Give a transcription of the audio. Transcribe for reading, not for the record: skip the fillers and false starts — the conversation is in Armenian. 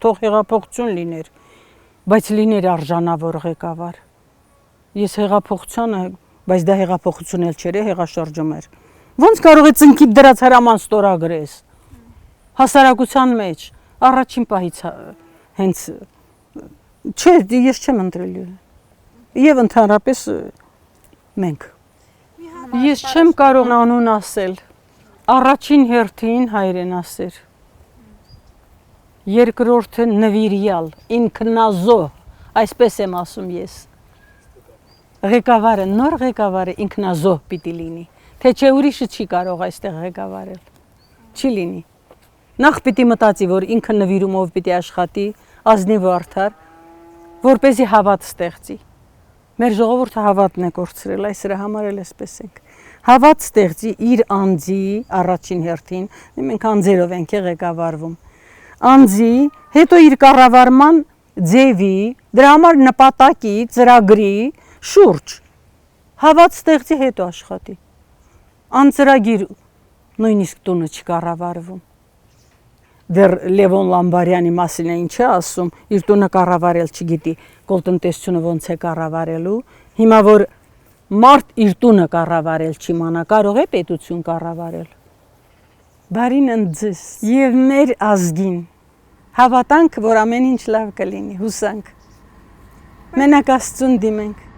թող հեղափոխություն լիներ, բայց լիներ արժանավոր ղեկավար։ Ես հեղափոխությանը, բայց դա հեղափոխություն էլ չէր, հեղաշրջում էր։ Ոնց կարող է ծնկիդ դրած հրաման ստորագրես։ Հասարակության մեջ առաջին պահից հենց չէ, ես չեմ ընտրել։ Եվ ընդհանրապես մենք։ Ես չեմ կարող անուն ասել։ Առաջին հերթին հայրենասեր։ Երկրորդը նվիրյալ, ինքնազոհ, այսպես եմ ասում ես։ Ղեկավարը, նոր ղեկավարը ինքնազոհ պիտի լինի, թե չէ ուրիշը չի կարող այստեղ ղեկավարել։ Չի լինի։ Նախ պիտի մտածի, որ ինքը նվիրումով պիտի աշխատի, ազնիվ ու արդար, որպեսզի հավատ ստեղծի։ Մեր ժողովուրդը հավատն է կորցրել, այս դրա համար էլ էսպես ենք։ Հավատ ստեղծի իր անձի առաջին հերթին, մենք անձերով ենք ղեկավարվում։ Անձի, հետո իր կառավարման ձևի, դրա համար նպատակի, ծրագրի շուրջ հավատ ստեղծի հետո աշխատի։ Անծրագիր նույնիսկ տունը չկառավարվում։ Դեռ Լևոն Լամբարյանի մասին է ինչ է ասում, իր տունը կառավարել չգիտի, կոլտնտեսությունը ոնց է կառավարելու։ Հիմա որ մարդ իր տունը կառավարել չիմանա, կարող է պետություն կառավարել։ Բարին ընձես եւ մեր ազգին հավատանք, որ ամեն ինչ լավ կլինի, հուսանք։ Մենակ Աստծուն դիմենք։